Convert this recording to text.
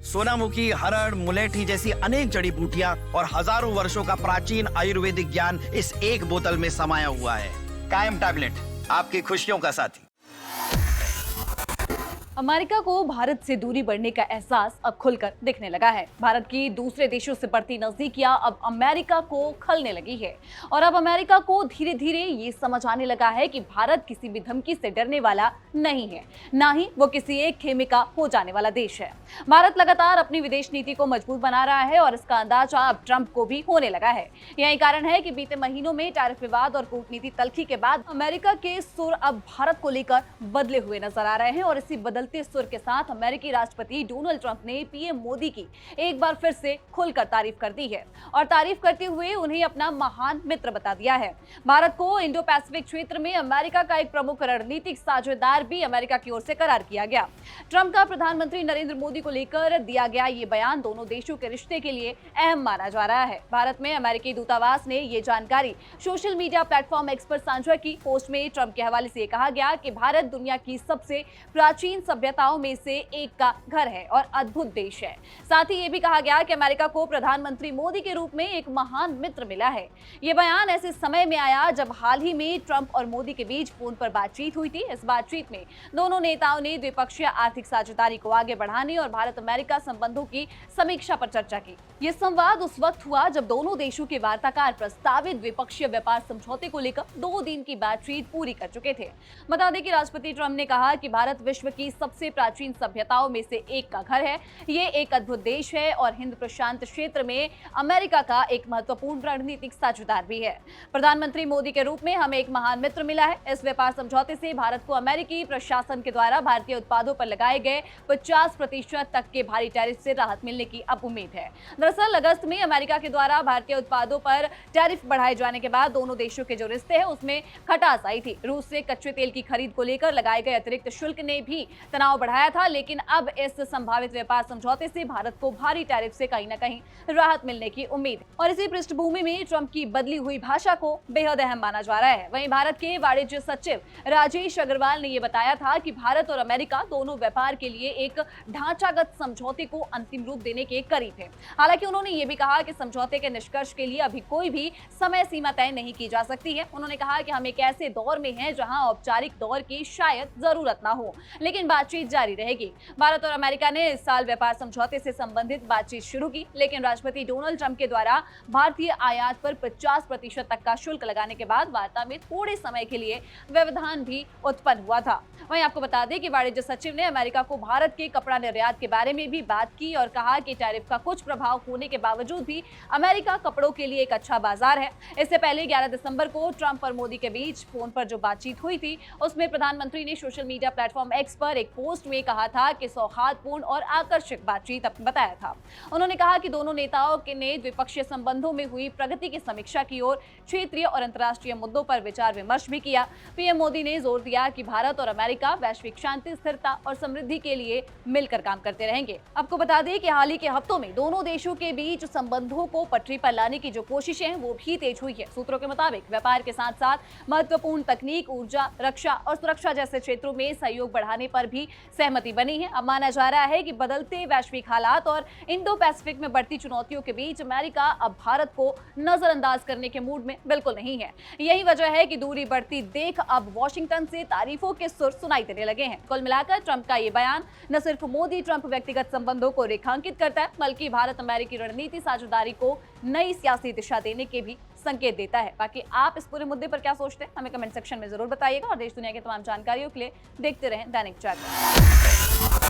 सोनामुखी, हरड़, मुलेठी जैसी अनेक जड़ी बूटियां और हजारों वर्षों का प्राचीन आयुर्वेदिक ज्ञान इस एक बोतल में समाया हुआ है। कायम टैबलेट, आपकी खुशियों का साथी। अमेरिका को भारत से दूरी बढ़ने का एहसास अब खुलकर दिखने लगा है। भारत की दूसरे देशों से बढ़ती नजदीकियां अब अमेरिका को खलने लगी है और अब अमेरिका को धीरे धीरे ये समझ आने लगा है कि भारत किसी भी धमकी से डरने वाला नहीं है, ना ही वो किसी एक खेमे का हो जाने वाला देश है। भारत लगातार अपनी विदेश नीति को मजबूत बना रहा है और इसका अंदाजा अब ट्रंप को भी होने लगा है। यही कारण है कि बीते महीनों में टैरिफ विवाद और कूटनीति तल्खी के बाद अमेरिका के सुर अब भारत को लेकर बदले हुए नजर आ रहे हैं और इसी बदलते सुर के साथ अमेरिकी राष्ट्रपति डोनाल्ड ट्रंप ने पीएम मोदी की एक बार फिर से खुलकर तारीफ कर दी है और तारीफ करते हुए उन्हें अपना महान मित्र बता दिया है। भारत को इंडो पैसिफिक क्षेत्र में अमेरिका का एक प्रमुख रणनीतिक साझेदार भी अमेरिका की ओर से करार किया गया। ट्रंप का प्रधानमंत्री नरेंद्र मोदी को लेकर दिया गया ये बयान दोनों देशों के रिश्ते के लिए अहम माना जा रहा है। भारत में अमेरिकी दूतावास ने ये जानकारी सोशल मीडिया प्लेटफॉर्म एक्स पर साझा की। पोस्ट में ट्रंप के हवाले से कहा गया कि भारत दुनिया की सबसे प्राचीन सभ्यताओं में से एक का घर है और अद्भुत देश है। साथ ही ये भी कहा गया कि अमेरिका को प्रधानमंत्री मोदी के रूप में एक महान मित्र मिला है। ये बयान ऐसे समय में आया जब हाल ही में ट्रंप और मोदी के बीच फोन पर बातचीत हुई थी। इस बातचीत में दोनों नेताओं ने द्विपक्षीय आर्थिक साझेदारी को आगे बढ़ाने और भारत अमेरिका संबंधों की समीक्षा पर चर्चा की। ये संवाद उस वक्त हुआ जब दोनों देशों के वार्ताकार प्रस्तावित द्विपक्षीय व्यापार समझौते को लेकर 2 दिन की बातचीत पूरी कर चुके थे। बता दें कि राष्ट्रपति ट्रंप ने कहा कि भारत विश्व की सबसे प्राचीन सभ्यताओं में से एक का घर है। ये एक अद्भुत देश है और हिंद प्रशांत क्षेत्र में अमेरिका का एक महत्वपूर्ण रणनीतिक साझेदार भी है। प्रधानमंत्री मोदी के रूप में हमें एक महान मित्र मिला है। इस व्यापार समझौते से भारत को अमेरिकी प्रशासन के द्वारा भारतीय उत्पादों पर लगाए गए 50% तक के भारी टैरिफ से राहत मिलने की अब उम्मीद है। दरअसल अगस्त में अमेरिका के द्वारा भारतीय उत्पादों पर टैरिफ बढ़ाए जाने के बाद दोनों देशों के जो रिश्ते हैं उसमें खटास आई थी। रूस से कच्चे तेल की खरीद को लेकर लगाए गए अतिरिक्त शुल्क ने भी तनाव बढ़ाया था, लेकिन अब इस संभावित व्यापार समझौते से भारत को भारी टैरिफ से कहीं न कहीं राहत मिलने की उम्मीद है और इसी पृष्ठभूमि में ट्रंप की बदली हुई भाषा को बेहद अहम माना जा रहा है। वहीं भारत के वाणिज्य सचिव राजेश अग्रवाल ने यह बताया था कि भारत और अमेरिका दोनों व्यापार के लिए एक ढांचागत समझौते को अंतिम रूप देने के करीब है। हालांकि उन्होंने ये भी कहा कि समझौते के निष्कर्ष के लिए अभी कोई भी समय सीमा तय नहीं की जा सकती है। उन्होंने कहा कि हम एक ऐसे दौर में हैं जहां औपचारिक दौर की शायद जरूरत ना हो, लेकिन बातचीत जारी रहेगी। भारत और अमेरिका ने इस साल व्यापार समझौते से संबंधित बातचीत शुरू की, लेकिन राष्ट्रपति डोनाल्ड ट्रंप के द्वारा भारतीय आयात पर 50% तक का शुल्क लगाने के बाद वार्ता में थोड़े समय के लिए व्यवधान भी उत्पन्न हुआ था। वहीं आपको बता दें कि वाणिज्य सचिव ने अमेरिका को भारत के कपड़ा निर्यात के बारे में भी बात की और कहा कि टैरिफ का कुछ प्रभाव होने के बावजूद भी अमेरिका कपड़ों के लिए एक अच्छा बाजार है। इससे पहले 11 दिसंबर को ट्रंप और मोदी के बीच फोन पर जो बातचीत हुई थी उसमें प्रधानमंत्री ने सोशल मीडिया प्लेटफॉर्म एक्स पर एक पोस्ट में कहा था कि सौहार्दपूर्ण और आकर्षक बातचीत बताया था। उन्होंने कहा कि दोनों नेताओं ने द्विपक्षीय संबंधों में हुई प्रगति की समीक्षा की और क्षेत्रीय और अंतर्राष्ट्रीय मुद्दों पर विचार विमर्श भी किया। पीएम मोदी ने जोर दिया कि भारत और अमेरिका वैश्विक शांति, स्थिरता और समृद्धि के लिए मिलकर काम करते रहेंगे। आपको बता दें कि हाल ही के हफ्तों में दोनों देशों के बीच संबंधों को पटरी पर लाने की जो कोशिशें हैं वो भी तेज हुई है। सूत्रों के मुताबिक व्यापार के साथ साथ महत्वपूर्ण तकनीक, ऊर्जा, रक्षा और सुरक्षा जैसे क्षेत्रों में सहयोग बढ़ाने पर भी सहमति बनी है। अब माना जा रहा है कि बदलते वैश्विक हालात और इंडो पैसिफिक में बढ़ती चुनौतियों के बीच अमेरिका अब भारत को नजरअंदाज करने के मूड में बिल्कुल नहीं है। यही वजह है कि दूरी बढ़ती देख अब वॉशिंगटन से तारीफों के सुर सुनाई देने लगे हैं। कुल मिलाकर ट्रंप का ये बयान न सिर्फ मोदी ट्रंप व्यक्तिगत संबंधों को रेखांकित करता है, बल्कि भारत अमेरिकी रणनीति साझेदारी को नई सियासी दिशा देने के भी संकेत देता है। बाकी आप इस पूरे मुद्दे पर क्या सोचते हैं हमें कमेंट सेक्शन में जरूर बताइएगा और देश दुनिया की तमाम जानकारियों के लिए देखते रहें दैनिक जागरण।